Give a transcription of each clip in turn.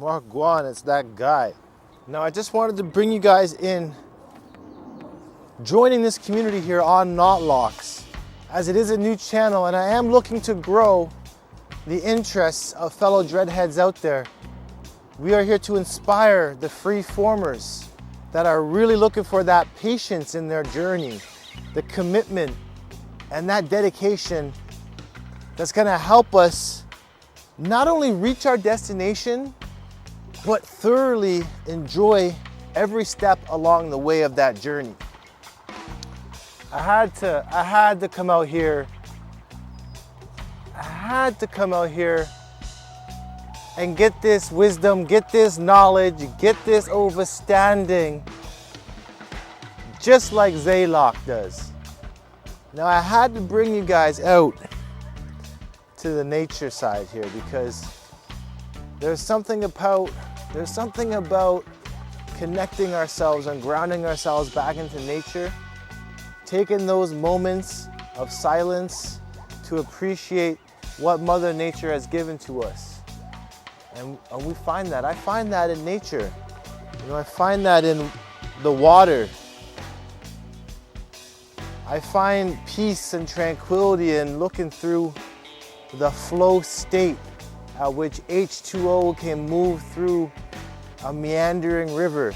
Wagwan, it's that guy. Now I just wanted to bring you guys in, joining this community here on Dreadlock, as it is a new channel and I am looking to grow the interests of fellow dreadheads out there. We are here to inspire the freeformers that are really looking for that patience in their journey, the commitment and that dedication that's gonna help us not only reach our destination, but thoroughly enjoy every step along the way of that journey. I had to come out here. I had to come out here and get this wisdom, get this knowledge, get this understanding, just like Dreadlock does. Now I had to bring you guys out to the nature side here because there's something about connecting ourselves and grounding ourselves back into nature, taking those moments of silence to appreciate what Mother Nature has given to us. And we find that. I find that in nature. You know, I find that in the water. I find peace and tranquility in looking through the flow state at which H2O can move through a meandering river.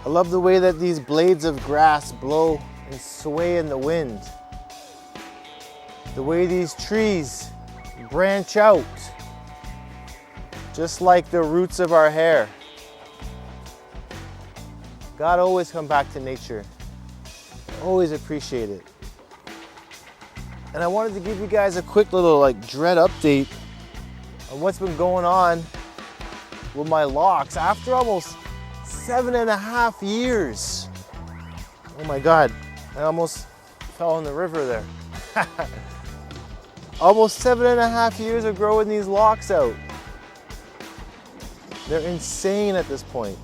I love the way that these blades of grass blow and sway in the wind. The way these trees branch out, just like the roots of our hair. God always come back to nature. Always appreciate it. And I wanted to give you guys a quick little dread update on what's been going on with my locks after almost 7.5 years. Oh my God, I almost fell in the river there. Almost 7.5 years of growing these locks out. They're insane at this point.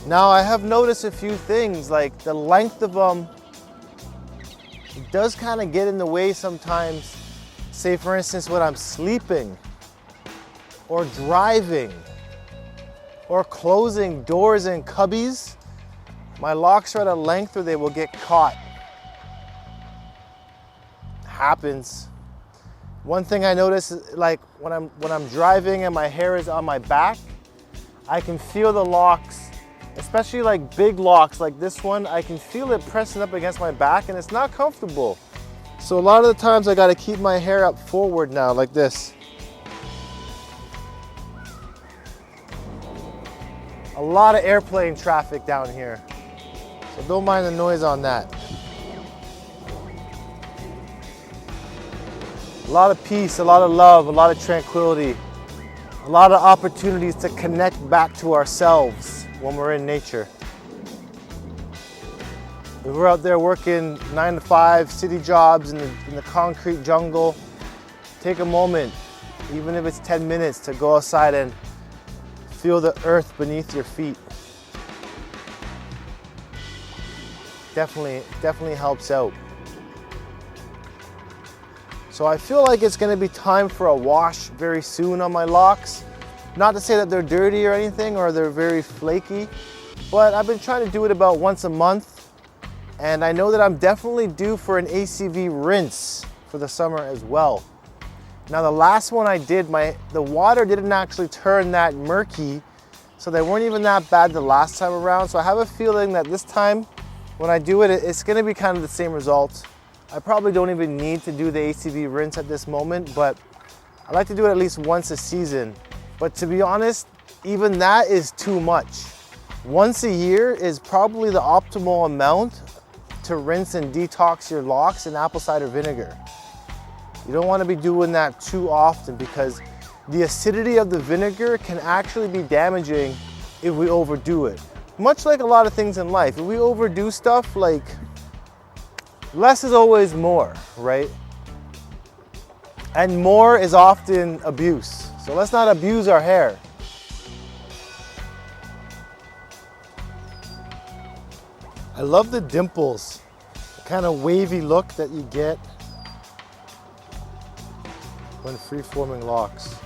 Now I have noticed a few things, like the length of them, it does kind of get in the way sometimes. Say for instance when I'm sleeping or driving or closing doors and cubbies, my locks are at a length where they will get caught. Happens. One thing I notice is like when I'm driving and my hair is on my back, I can feel the locks, especially like big locks like this one, I can feel it pressing up against my back and it's not comfortable. So a lot of the times I gotta keep my hair up forward now like this. A lot of airplane traffic down here, so don't mind the noise on that. A lot of peace, a lot of love, a lot of tranquility, a lot of opportunities to connect back to ourselves when we're in nature. If we're out there working 9 to 5 city jobs in the concrete jungle, take a moment, even if it's 10 minutes, to go outside and feel the earth beneath your feet. Definitely helps out. So I feel like it's gonna be time for a wash very soon on my locks. Not to say that they're dirty or anything or they're very flaky, but I've been trying to do it about once a month. And I know that I'm definitely due for an ACV rinse for the summer as well. Now the last one I did, the water didn't actually turn that murky, so they weren't even that bad the last time around. So I have a feeling that this time when I do it, it's gonna be kind of the same result. I probably don't even need to do the ACV rinse at this moment, but I like to do it at least once a season. But to be honest, even that is too much. Once a year is probably the optimal amount to rinse and detox your locks in apple cider vinegar. You don't want to be doing that too often because the acidity of the vinegar can actually be damaging if we overdo it. Much like a lot of things in life, if we overdo stuff, like less is always more, right? And more is often abuse. So let's not abuse our hair. I love the dimples, the kind of wavy look that you get when freeforming locks.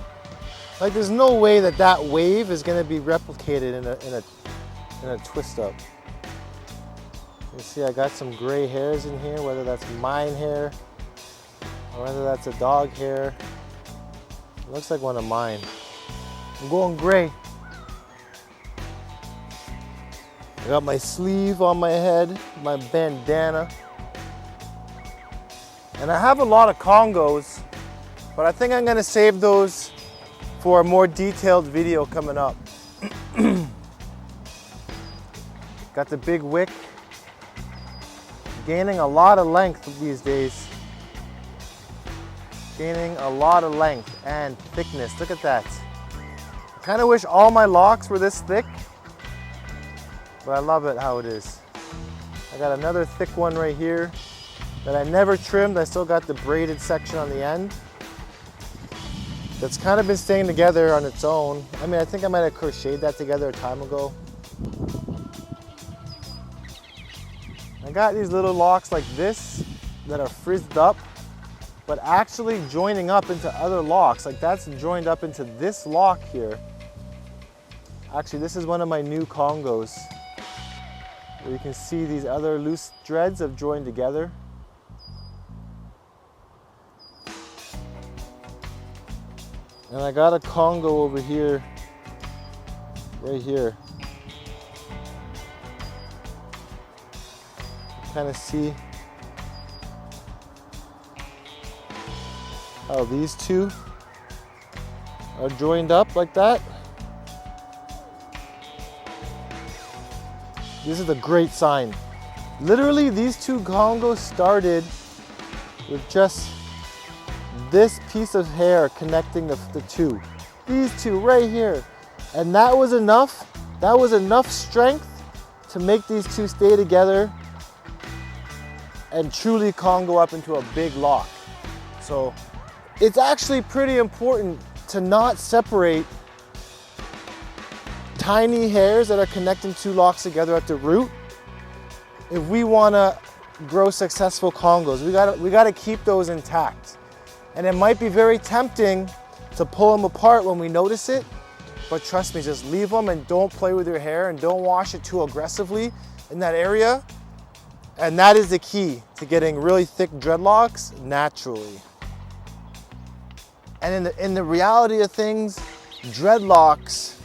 Like there's no way that that wave is gonna be replicated in a twist up. You see I got some gray hairs in here, whether that's mine hair or whether that's a dog hair. It looks like one of mine. I'm going gray. I got my sleeve on my head, my bandana. And I have a lot of Congos, but I think I'm gonna save those for a more detailed video coming up. Got the big wick. Gaining a lot of length these days. Gaining a lot of length and thickness. Look at that. I kind of wish all my locks were this thick, but I love it how it is. I got another thick one right here that I never trimmed. I still got the braided section on the end. That's kind of been staying together on its own. I mean, I think I might have crocheted that together a time ago. I got these little locks like this that are frizzed up, but actually joining up into other locks. Like that's joined up into this lock here. Actually, this is one of my new Congos, where you can see these other loose dreads have joined together. And I got a Congo over here, right here. Kind of see how these two are joined up like that. This is a great sign. Literally, these two Congos started with just this piece of hair connecting the two. These two right here. And that was enough. That was enough strength to make these two stay together and truly Congo up into a big lock. So it's actually pretty important to not separate tiny hairs that are connecting two locks together at the root. If we wanna grow successful Congos, we gotta keep those intact. And it might be very tempting to pull them apart when we notice it, but trust me, just leave them and don't play with your hair and don't wash it too aggressively in that area. And that is the key to getting really thick dreadlocks naturally. And in the reality of things, dreadlocks,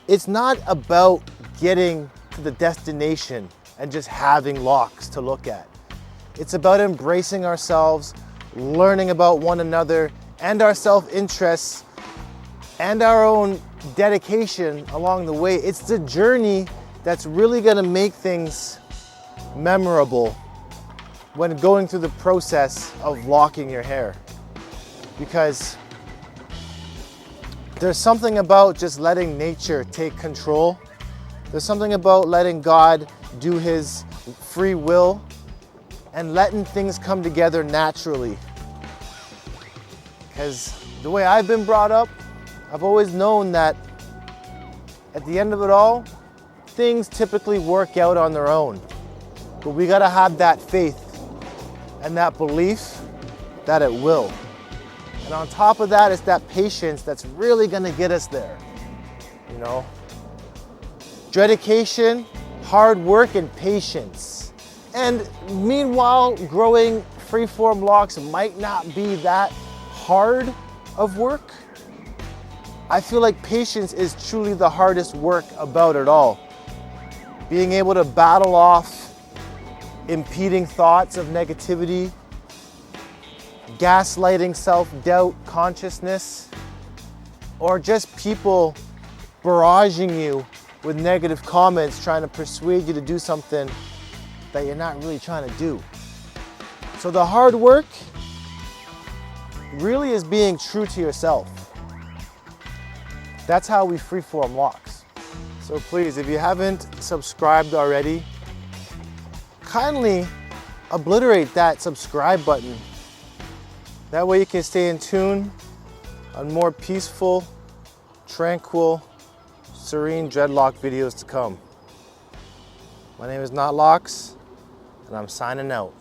it's not about getting to the destination and just having locks to look at. It's about embracing ourselves, learning about one another and our self-interests and our own dedication along the way. It's the journey that's really gonna make things memorable when going through the process of locking your hair. Because there's something about just letting nature take control. There's something about letting God do his free will and letting things come together naturally. Because the way I've been brought up, I've always known that at the end of it all, things typically work out on their own. But we gotta have that faith and that belief that it will. And on top of that, it's that patience that's really gonna get us there, you know? Dedication, hard work, and patience. And meanwhile, growing Freeform Locs might not be that hard of work. I feel like patience is truly the hardest work about it all. Being able to battle off impeding thoughts of negativity, gaslighting, self-doubt, consciousness, or just people barraging you with negative comments trying to persuade you to do something that you're not really trying to do. So the hard work really is being true to yourself. That's how we Freeform Locs. So please, if you haven't subscribed already, kindly obliterate that subscribe button. That way you can stay in tune on more peaceful, tranquil, serene dreadlock videos to come. My name is Not Locs, and I'm signing out.